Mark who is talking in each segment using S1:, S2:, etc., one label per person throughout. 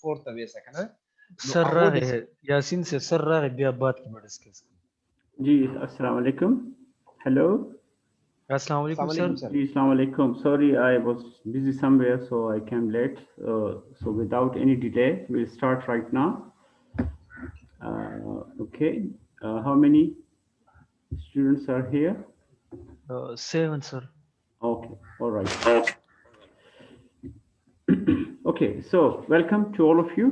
S1: fourth away second है no
S2: सर्रा है यासीन से सर्रा है बियाबाद की मैं डिस्कस
S3: जी अस्सलाम वालेकुम हेलो
S2: अस्सलाम वालेकुम सर
S3: जी अस्सलाम वालेकुम sorry I was busy somewhere so I came late so without any delay we'll start right now okay how many students are here
S2: 7 sir
S3: okay all right okay so welcome to all of you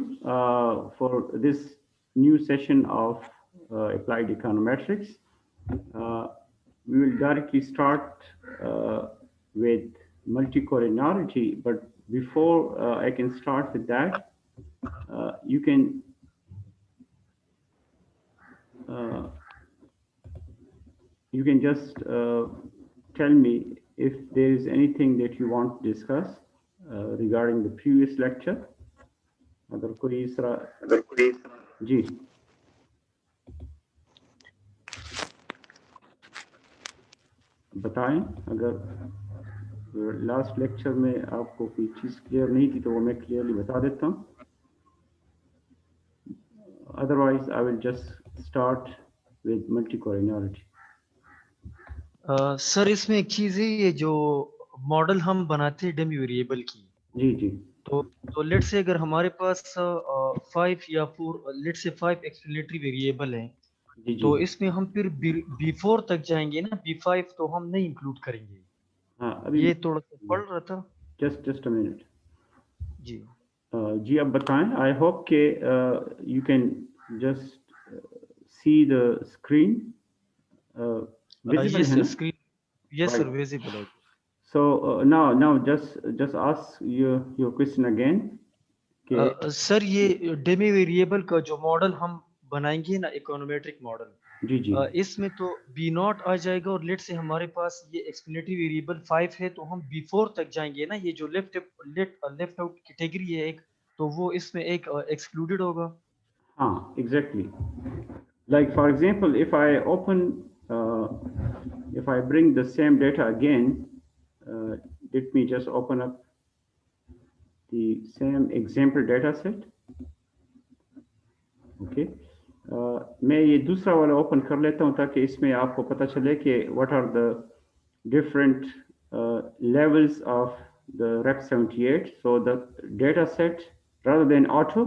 S3: for this new session of applied econometrics we will directly start with multicollinearity, but before I can start with that, you can just tell me if there is anything that you want to discuss regarding the previous lecture. अगर कोई इस तरह जी बताएं अगर last lecture में आपको कोई चीज़ clear नहीं थी तो वो मैं क्लियरली बता देता हूँ otherwise I will just start with multicollinearity
S2: sir इसमें एक चीज है ये जो मॉडल हम बनाते हैं डमी वेरिएबल की
S3: जी जी
S2: तो लेट से अगर हमारे पास 5 या 4 लेट से 5 एक्सप्लेनेटरी वेरिएबल हैं
S3: जी जी
S2: तो इसमें हम फिर B4 तक जाएंगे ना B5 तो हम नहीं इंक्लूड करेंगे
S3: हाँ अभी
S2: ये थोड़ा सा पढ़ रहा था
S3: जस्ट अ मिनट
S2: जी
S3: जी अब बताएं आई होप के you can just see the screen visible
S2: yes
S3: है
S2: सर
S3: ना
S2: स्क्रीन यस सर विजिबल है
S3: so now just ask your question again
S2: sir ये डेमी वेरिएबल का जो मॉडल हम बनाएंगे ना इकोनोमेट्रिक मॉडल
S3: जी जी
S2: इसमें तो बी नॉट आ जाएगा और लेट से हमारे पास ये एक्सप्लेनेटरी वेरिएबल 5 है तो हम B4 तक जाएंगे ना ये जो लेफ्ट आउट कैटेगरी है एक तो वो इसमें एक एक्सक्लूडेड होगा
S3: हाँ exactly like for example if I open if I bring the same data again let me just open up the same example data set okay मैं ये दूसरा वाला ओपन कर लेता हूँ ताकि इसमें आपको पता चले कि what are the different levels of the Rep 78 so the data set rather than auto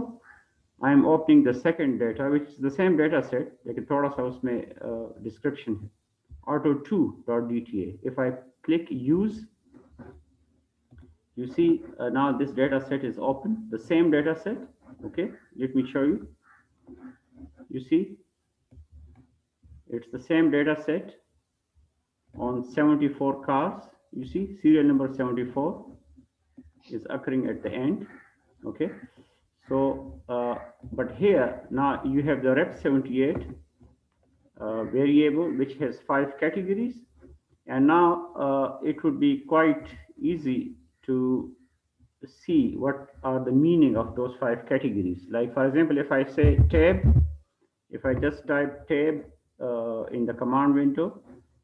S3: I am opening the second data which is the same data set लेकिन थोड़ा सा उसमें description है auto2.dta if I click use you see now this data set is open the same data set okay let me show you you see it's the same data set on 74 cars you see serial number 74 is occurring at the end okay so but here now you have the Rep 78 variable which has 5 categories and now it would be quite easy to see what are the meaning of those 5 categories like for example if I say tab if I just type tab in the command window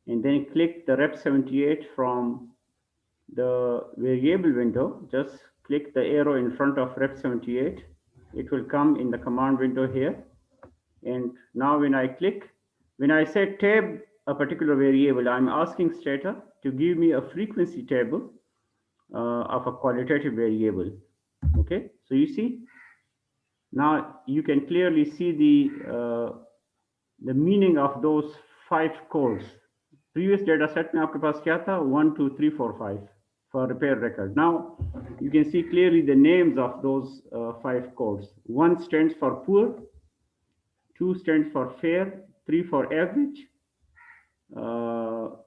S3: and then click the Rep 78 from the variable window, just click the arrow in front of Rep 78. It will come in the command window here. And now when I click, when I say tab a particular variable, I'm asking Stata to give me a frequency table of a qualitative variable. Okay, so you see, now you can clearly see the meaning of those 5 codes. Previous data set में आपके पास क्या था 1 2 3 4 5 for repair record. Now you can see clearly the names of those 5 codes. 1 stands for poor, 2 stands for fair, 3 for average,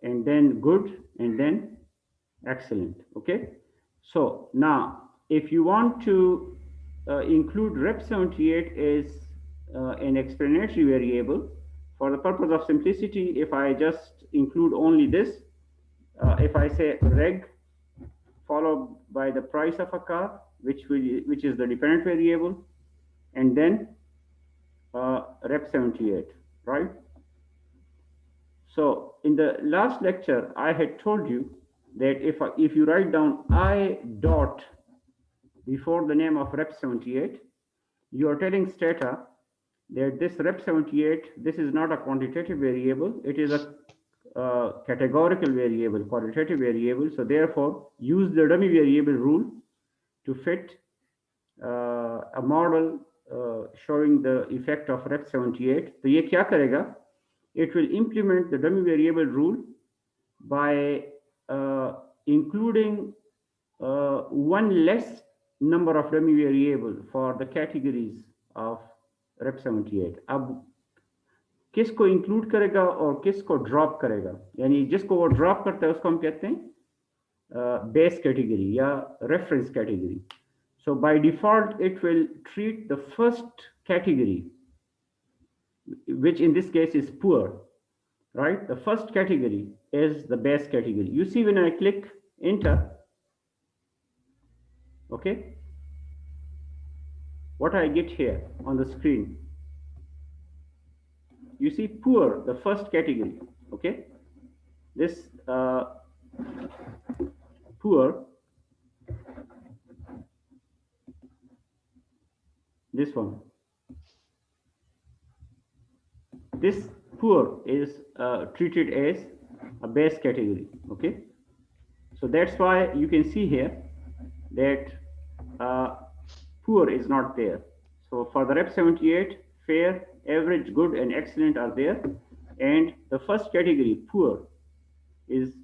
S3: and then good, and then excellent. Okay. So now if you want to include Rep 78 as an explanatory variable, for the purpose of simplicity, if I just include only this, if I say reg followed by the price of a car, which is the dependent variable, and then Rep 78, right? So in the last lecture, I had told you that if you write down I dot before the name of Rep 78, you are telling Stata that this rep78, this is not a quantitative variable, it is a categorical variable, qualitative variable. So therefore, use the dummy variable rule to fit a model showing the effect of rep78. तो ये क्या करेगा? It will implement the dummy variable rule by including one less number of dummy variable for the categories of rep78. अब किसको include करेगा और किसको drop करेगा, यानी जिसको वो ड्रॉप करता है उसको हम कहते हैं बेस कैटेगरी या reference category. So by default it will treat the first category, which in this case is poor, right? The first category is the base category. You see when I click enter, okay, what I get here on the screen, you see poor, the first category, okay? This poor, this one, this poor is treated as a base category, okay? So that's why you can see here that poor is not there. So for the rep78, fair, average, good, and excellent are there, and the first category, poor, is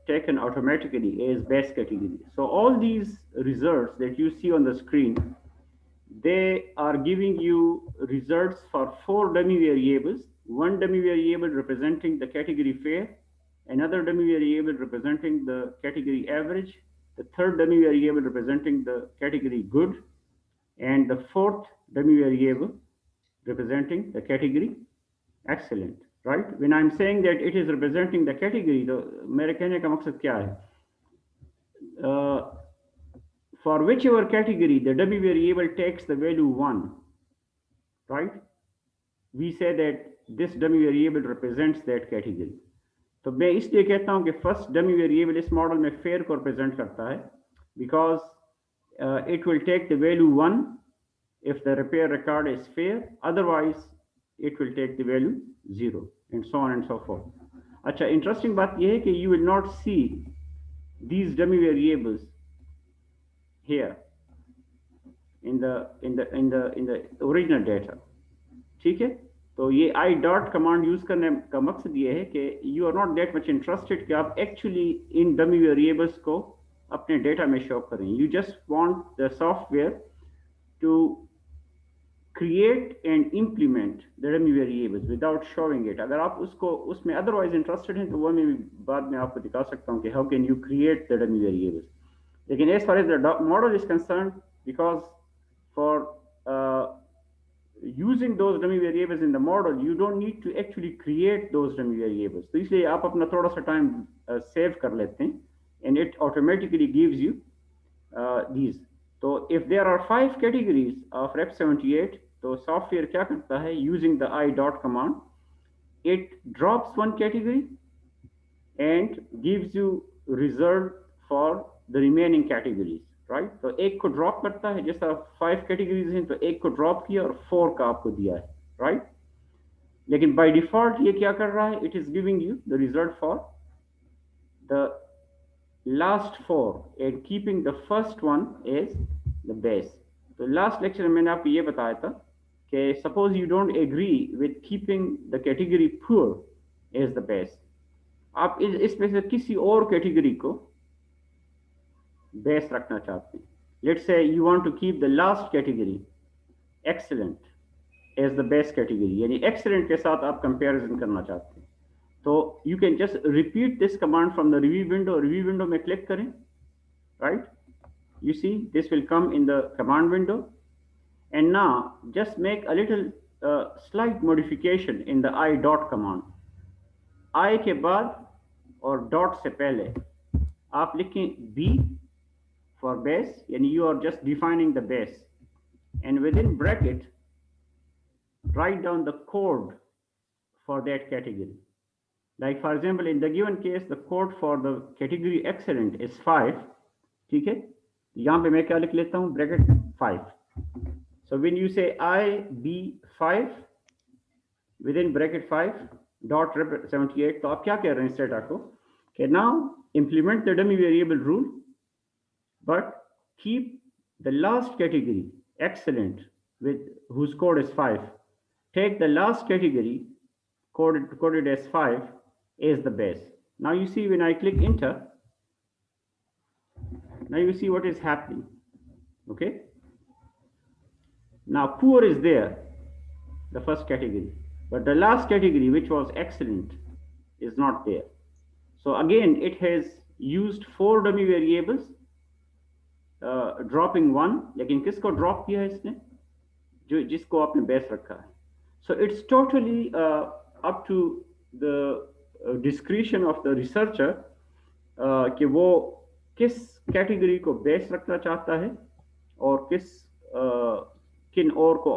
S3: taken automatically as base category. So all these results that you see on the screen, they are giving you results for 4 dummy variables, one dummy variable representing the category fair, another dummy variable representing the category average, the third dummy variable representing the category good, and the fourth dummy variable representing the category excellent, right? When I'm saying that it is representing the category, तो मेरे कहने का मकसद क्या है? For whichever category the dummy variable takes the value 1, right? We say that this dummy variable represents that category. तो मैं इसलिए कहता हूँ कि first dummy variable इस मॉडल में fair को represent करता है, because it will take the value 1 if the repair record is fair, otherwise it will take the value 0, and so on and so forth. अच्छा, interesting बात यह है कि you will not see these dummy variables here in the original data. ठीक है? तो ये I dot command use करने का मकसद ये है कि you are not that much interested कि आप actually इन dummy variables को अपने data में show करें. You just want the software to create and implement the dummy variables without showing it. अगर आप उसको उसमें otherwise interested हैं तो वो मैं बाद में आपको दिखा सकता हूँ कि how can you create the dummy variables. लेकिन as far as the model is concerned, because for using those dummy variables in the model, you don't need to actually create those dummy variables. तो इसलिए आप अपना थोड़ा सा time save कर लेते हैं, and it automatically gives you these. So if there are 5 categories of rep78, तो software क्या करता है? Using the I dot command, it drops one category and gives you result for the remaining categories, right? तो एक को drop करता है, जैसा 5 categories हैं तो एक को drop किया और 4 का आपको दिया है, right? लेकिन by default ये क्या कर रहा है? It is giving you the result for the last 4 and keeping the first one as the base. तो last lecture में मैंने आपको ये बताया था कि suppose you don't agree with keeping the category poor as the base, आप इसमें से किसी और कैटेगरी को बेस रखना चाहते हैं. Let's say you want to keep the last category excellent as the base category, यानी excellent के साथ आप comparison करना चाहते हैं. तो you can just repeat this command from the review window. Review window में click करें, right? You see this will come in the command window, and now just make a little slight modification in the I dot command. I के बाद और dot से पहले आप लिखें B for base, यानी you are just defining the base, and within bracket write down the code for that category. Like for example, in the given case, the code for the category excellent is 5. ठीक है? यहाँ पे मैं क्या लिख लेता हूँ? Bracket 5. So when you say IB5 within bracket 5 dot 78, तो आप क्या कह रहे हैं स्टेटा को कि now implement the dummy variable rule but keep the last category excellent with whose code is 5. Take the last category coded as 5 as the base. Now you see when I click enter, now you see what is happening. Okay, now poor is there, the first category, but the last category which was excellent is not there. So again it has used 4 dummy variables, dropping 1, लेकिन किसको drop किया है इसने, जो जिसको आपने base रखा है. So it's totally up to the discretion of the researcher कि वो किस कैटेगरी को बेस रखना चाहता है और किन और को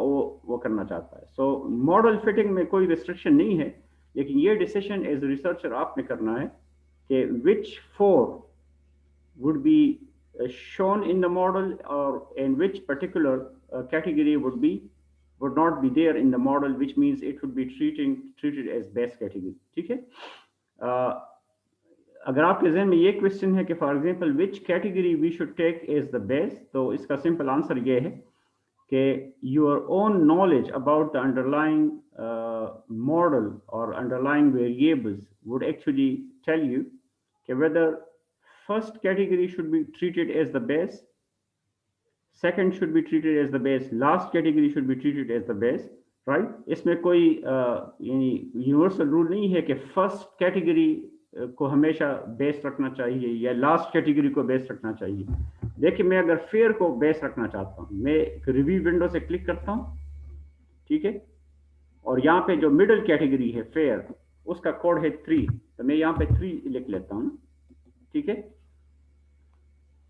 S3: वो करना चाहता है. सो मॉडल फिटिंग में कोई रिस्ट्रिक्शन नहीं है, लेकिन ये डिसीजन एज रिसर्चर आपने करना है कि which 4 would be shown in the model or in which particular category would not be there in the model, which means it would be treated as base category. ठीक है. अगर आपके ज़हन में ये क्वेश्चन है कि for example which category we should take as the base, तो इसका सिंपल आंसर ये है कि your own knowledge about the underlying model और underlying variables would actually tell you कि whether first category should be treated as the base, second should be treated as the base, last category should be treated as the base, right. इसमें कोई यानी universal rule नहीं है कि first category को हमेशा base रखना चाहिए या लास्ट कैटेगरी को बेस रखना चाहिए. देखिए मैं अगर फेयर को बेस रखना चाहता हूँ, मैं एक रिव्यू विंडो से क्लिक करता हूँ, ठीक है, और यहाँ पे जो मिडिल कैटेगरी है फेयर, उसका कोड है 3, तो मैं यहाँ पे 3 लिख लेता हूँ, ठीक है.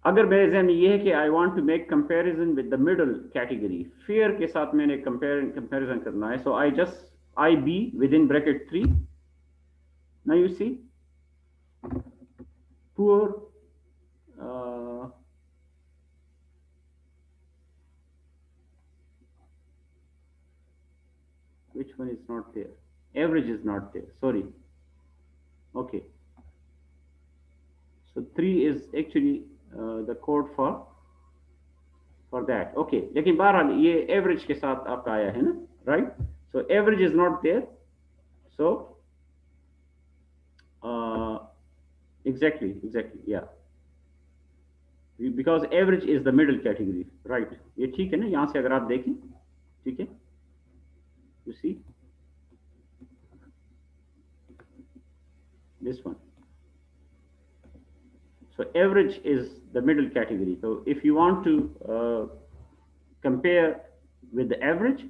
S3: अगर मेरे ज़हन में ये है कि I want to make comparison with the middle category, fair के साथ मैंने कंपैरिजन करना है, so I just IB within bracket 3. Now you see poor, which one is not there? Average is not there, sorry. Okay, so 3 is actually the code for that. Okay, लेकिन बहरहाल ये average के साथ आपका आया है ना, right? So average is not there, so exactly, yeah, because average is the middle category, right? ये ठीक है ना, यहाँ से अगर आप देखें, ठीक है, you see this one. So average is the middle category. So if you want to compare with the average,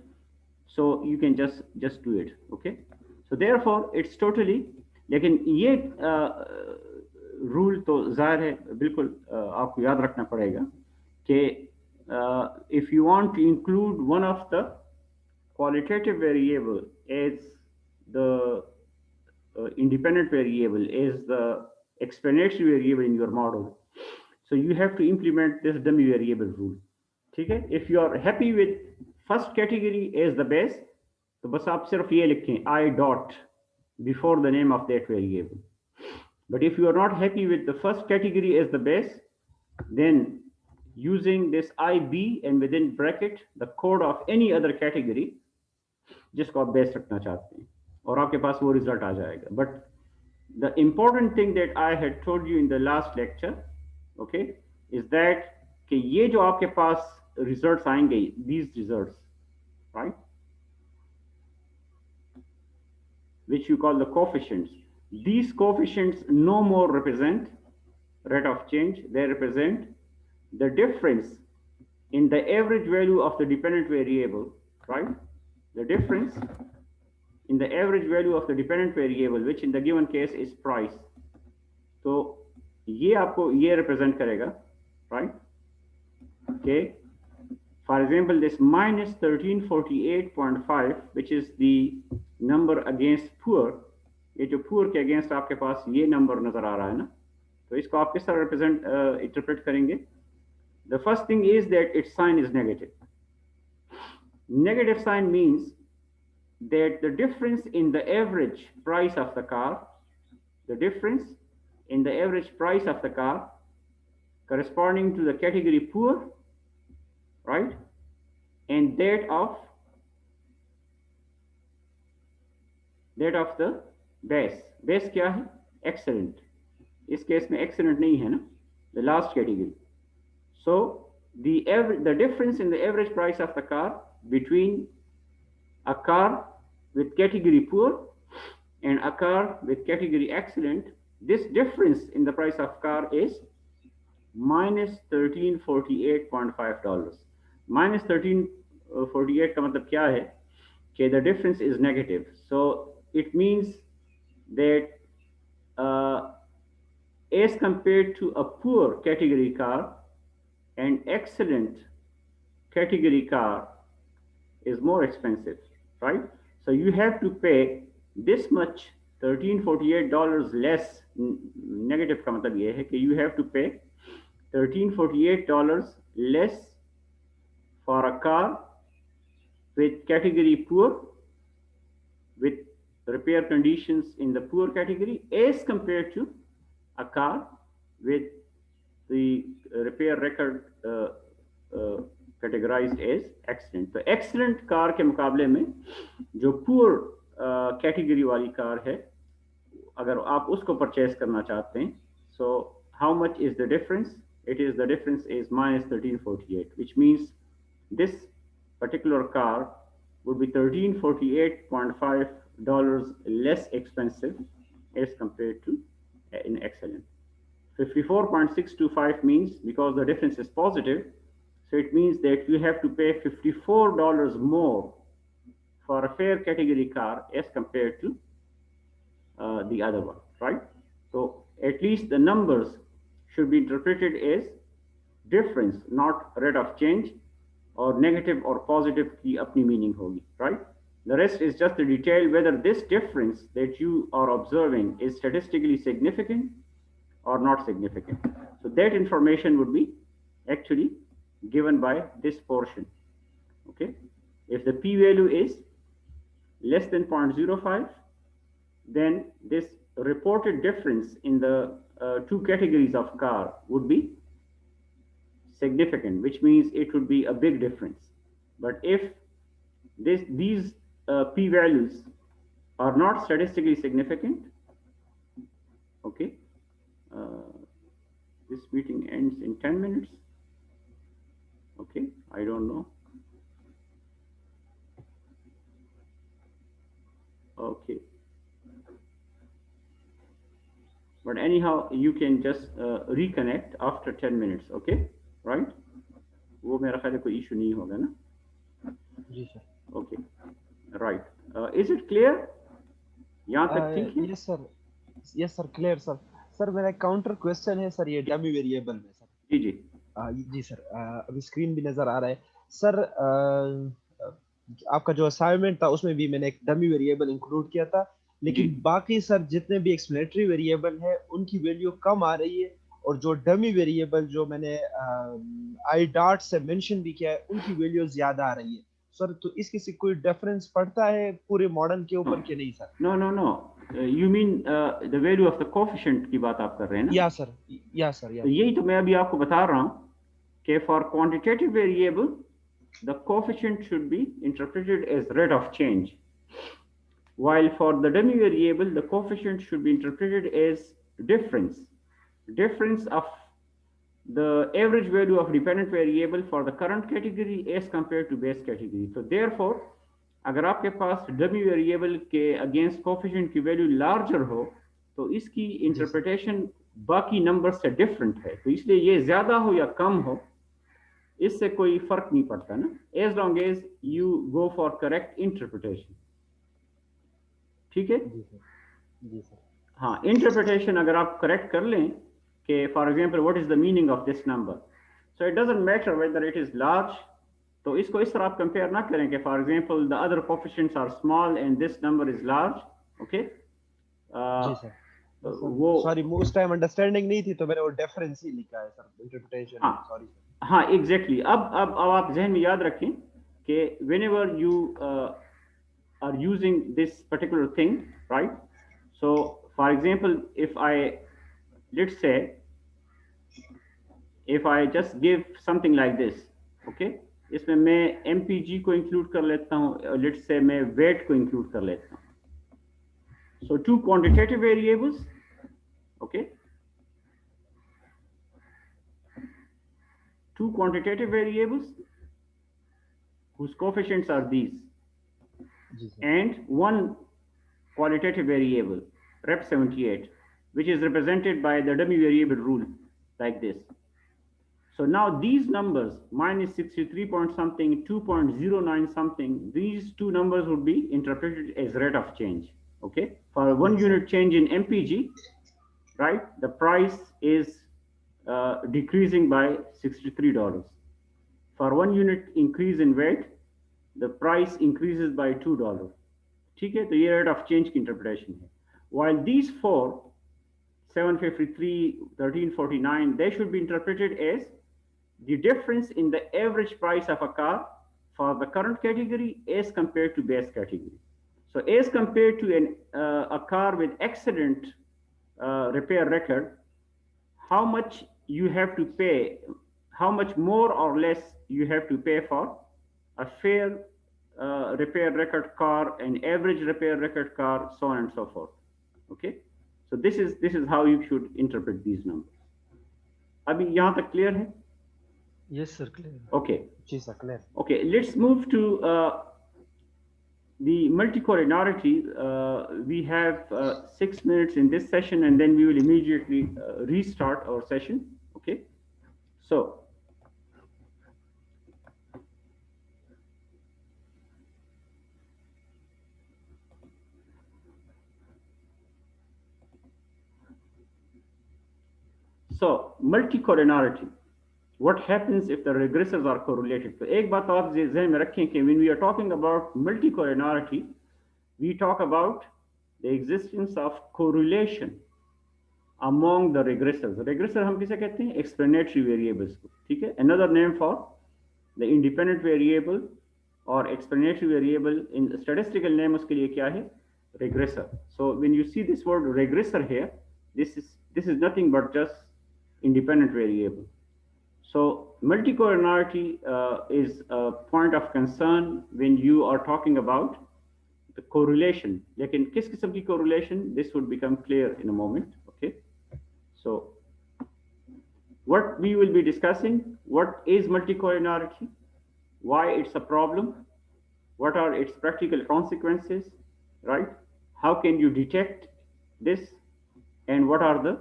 S3: so you can just do it. Okay, so therefore it's totally, लेकिन ये रूल तो जाहिर है बिल्कुल आपको याद रखना पड़ेगा कि if you want to include one of the qualitative variable as the independent variable, as the explanatory variable in your model, so you have to implement this dummy variable rule. ठीक है. If you are happy with first category as the base, तो बस आप सिर्फ ये लिखें I dot before the name of that variable. But if you are not happy with the first category as the base, then using this IB and within bracket the code of any other category जिसको आप base रखना चाहते हैं, और आपके पास वो result आ जाएगा. But the important thing that I had told you in the last lecture, okay, is that कि ये जो आपके पास results आएंगे, these results, right, which you call the coefficients, these coefficients no more represent rate of change, they represent the difference in the average value of the dependent variable, right? The difference in the average value of the dependent variable, which in the given case is price. So ये आपको ये represent करेगा, right? Okay. For example, this minus 1348.5, which is the number against poor, ये जो poor के against आपके पास ये number नजर आ रहा है ना, तो इसको आप किस तरह represent interpret करेंगे? The first thing is that its sign is negative. Negative sign means that the difference in the average price of the car, the difference in the average price of the car corresponding to the category poor, right, and that of the base. Base क्या है? Excellent. इस case में excellent नहीं है ना, the last category. So the difference in the average price of the car between a car with category poor and a car with category excellent, this difference in the price of car is minus $1348.5. Minus 1348 का मतलब क्या है कि the difference is negative. So it means that as compared to a poor category car, an excellent category car is more expensive, right? So you have to pay this much $1348 less. Negative का मतलब ये है कि you have to pay $1348 less for a car with category poor, with repair conditions in the poor category, as compared to a car with the repair record categorized as excellent. तो excellent car के मुकाबले में जो poor category वाली car है, अगर आप उसको purchase करना चाहते हैं, so how much is the difference? The difference is minus 1348, which means this particular car would be $1348.5 less expensive as compared to an excellent. 54.625 means, because the difference is positive, so it means that you have to pay $54 more for a fair category car as compared to the other one, right? So at least the numbers should be interpreted as difference, not rate of change, or negative or positive की अपनी meaning होगी, right? The rest is just the detail whether this difference that you are observing is statistically significant or not significant. So that information would be actually given by this portion, okay? If the p-value is less than 0.05, then this reported difference in the two categories of car would be significant, which means it would be a big difference. But if these p-values are not statistically significant, okay, this meeting ends in 10 minutes. Okay, I don't know. Okay. But anyhow, you can just reconnect after 10 minutes, okay? Right? वो मेरा ख्याल है कोई issue नहीं होगा ना?
S2: जी sir.
S3: Okay, right. Is it clear? यहाँ तक ठीक है?
S1: Yes sir, clear sir. Sir मेरा काउंटर क्वेश्चन है सर, ये डमी वेरिएबल में सर.
S3: जी जी.
S1: जी सर, अभी स्क्रीन भी नजर आ रहा है सर. आपका जो असाइनमेंट था उसमें भी मैंने एक डमी वेरिएबल इंक्लूड किया था, लेकिन बाकी सर जितने भी एक्सप्लेनेटरी वेरिएबल है उनकी वैल्यू कम आ रही है, और जो डमी वेरिएबल जो मैंने आई डॉट से मेंशन भी किया है उनकी वैल्यू ज्यादा आ रही है सर. तो इसके से कोई डिफरेंस पड़ता है पूरे मॉडल के ऊपर कि नहीं sir?
S3: No you mean the value of the coefficient की बात आप कर रहे हैं ना?
S1: या सर.
S3: तो यही तो मैं अभी आपको बता रहा हूँ कि for quantitative variable the coefficient should be interpreted as rate of change, while for the dummy variable the coefficient should be interpreted as difference of the average value of dependent variable for the current category as compared to base category. So therefore अगर आपके पास dummy variable के against coefficient की value larger हो तो इसकी interpretation बाकी numbers से different है, तो इसलिए ये ज्यादा हो या कम हो इससे कोई फर्क नहीं पड़ता ना, as long as you go for correct interpretation. ठीक है?
S1: जी सर.
S3: हाँ, interpretation अगर आप correct कर लें कि for example what is the meaning of this number, so it doesn't matter whether it is large, तो इसको इस तरह आप compare ना करें कि for example the other coefficients are small and this number is large, okay?
S1: जी sir.
S3: वो
S1: सॉरी उस टाइम अंडरस्टैंडिंग नहीं थी तो मैंने वो डिफरेंस ही लिखा है सर, इंटरप्रिटेशन. सॉरी.
S3: हाँ एग्जैक्टली. अब आप जहन में याद रखें Okay, whenever you are using this particular thing, right? So for example, if I, let's say, if I just give something like this, okay, इसमें मैं MPG को include कर लेता हूँ, let's say मैं weight को include कर लेता हूँ. So two quantitative variables, okay, two quantitative variables whose coefficients are these, and one qualitative variable, rep 78, which is represented by the dummy variable rule like this. So now these numbers, minus 63 point something, 2.09 something, these two numbers would be interpreted as rate of change. Okay, for 1 unit change in MPG, right, the price is decreasing by $63. For 1 unit increase in weight, the price increases by $2. ठीक है, तो ये rate of change की interpretation है. While these four, 753, 1349, they should be interpreted as the difference in the average price of a car for the current category as compared to base category. So as compared to a car with accident repair record, how much you have to pay, how much more or less you have to pay for a fair repair record car, an average repair record car, so on and so forth. Okay, so this is how you should interpret these numbers. अभी यहाँ तक clear है?
S2: Yes, sir, clear.
S3: Okay.
S1: जी sir, clear.
S3: Okay, let's move to the multicollinearity. We have 6 minutes in this session, and then we will immediately restart our session. Okay, so multicollinearity. What happens if the regressors are correlated? So एक बात आप ज़हन में रखें कि when we are talking about multicollinearity, we talk about the existence of correlation among the regressors. Regressor हम किसे कहते हैं? Explanatory variables को, ठीक है? Another name for the independent variable or explanatory variable in statistical name उसके लिए क्या है? Regressor. So when you see this word regressor here, this is nothing but just independent variable. So multicollinearity is a point of concern when you are talking about the correlation. लेकिन किस किस्म की correlation? This would become clear in a moment. Okay. So what we will be discussing, what is multicollinearity, why it's a problem, what are its practical consequences, right? How can you detect this, and what are the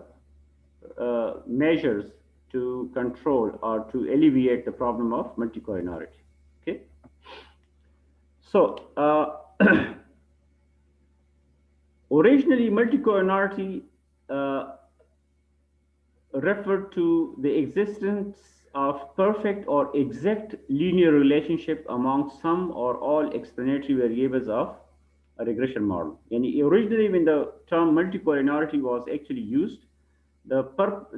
S3: measures to control or to alleviate the problem of multicollinearity. Okay. So originally multicollinearity referred to the existence of perfect or exact linear relationship among some or all explanatory variables of a regression model. And originally when the term multicollinearity was actually used, the purpose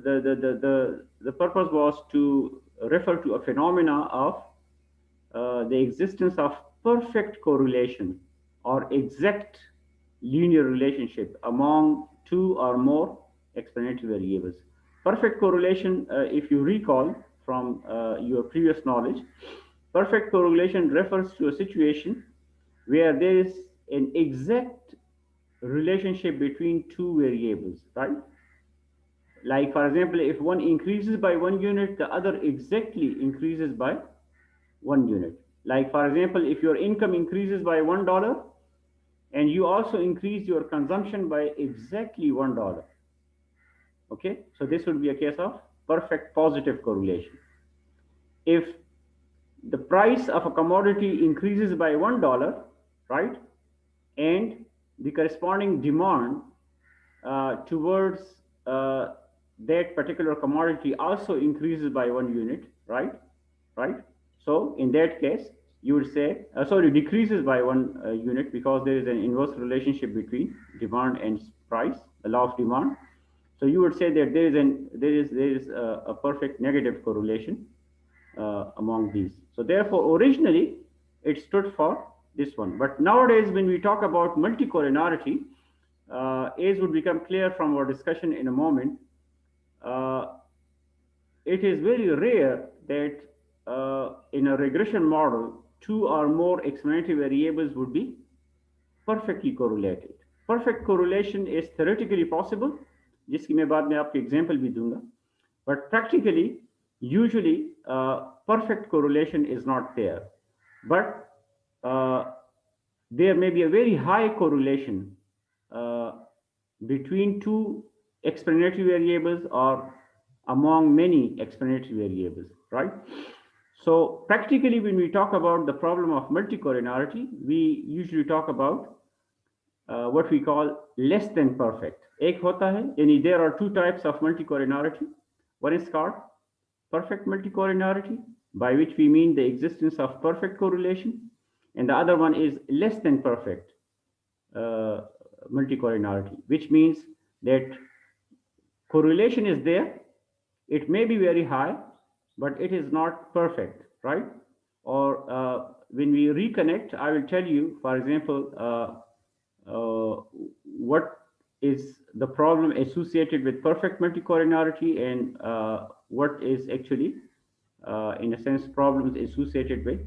S3: was to refer to a phenomena of the existence of perfect correlation or exact linear relationship among two or more explanatory variables. Perfect correlation, if you recall from your previous knowledge, perfect correlation refers to a situation where there is an exact relationship between two variables, right? Like, for example, if one increases by 1 unit, the other exactly increases by 1 unit. Like, for example, if your income increases by $1 and you also increase your consumption by exactly $1. Okay, so this would be a case of perfect positive correlation. If the price of a commodity increases by $1, right, and the corresponding demand towards that particular commodity also increases by 1 unit, right? So in that case, you would say, sorry, decreases by 1 unit, because there is an inverse relationship between demand and price, the law of demand. So you would say that there is a perfect negative correlation among these. So therefore, originally, it stood for this one. But nowadays, when we talk about multicollinearity, as would become clear from our discussion in a moment, it is very rare that in a regression model, two or more explanatory variables would be perfectly correlated. Perfect correlation is theoretically possible, जिसकी मैं बाद में आपको example भी दूंगा, but practically, usually, perfect correlation is not there. But there may be a very high correlation between two explanatory variables or among many explanatory variables, right? So practically, when we talk about the problem of multicollinearity, we usually talk about what we call less than perfect. एक होता है, यानी there are two types of multicollinearity. One is called perfect multicollinearity, by which we mean the existence of perfect correlation, and the other one is less than perfect multicollinearity, which means that correlation is there. It may be very high, but it is not perfect, right? Or when we reconnect, I will tell you, for example, what is the problem associated with perfect multicollinearity and what is actually, in a sense, problems associated with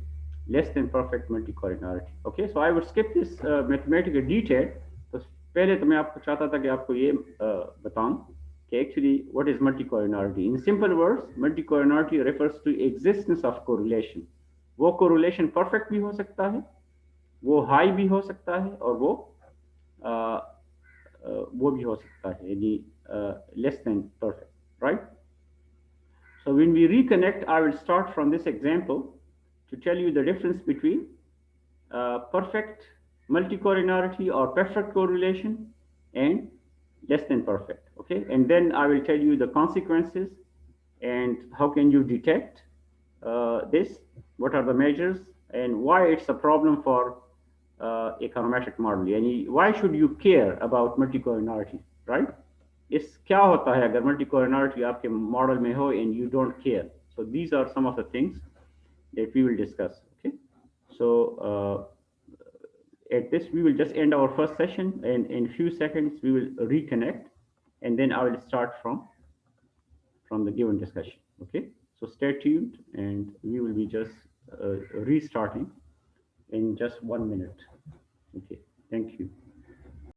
S3: less than perfect multicollinearity. Okay, so I would skip this mathematical detail. तो पहले तो मैं आपको चाहता था कि आपको ये बताऊं कि actually what is multicollinearity. In simple words, multicollinearity refers to existence of correlation. वो correlation perfect भी हो सकता है, वो high भी हो सकता है, और वो भी हो सकता है, यानी less than perfect, right? So when we reconnect, I will start from this example to tell you the difference between perfect multicollinearity or perfect correlation and less than perfect, okay? And then I will tell you the consequences and how can you detect this, what are the measures, and why it's a problem for econometric model. Yani why should you care about multicollinearity, right? इस क्या होता है अगर multicollinearity आपके model में हो and you don't care. So these are some of the things that we will discuss. Okay, so at this we will just end our first session, and in a few seconds we will reconnect, and then I will start from the given discussion. Okay, so stay tuned, and we will be just restarting in just 1 minute. Okay, thank you.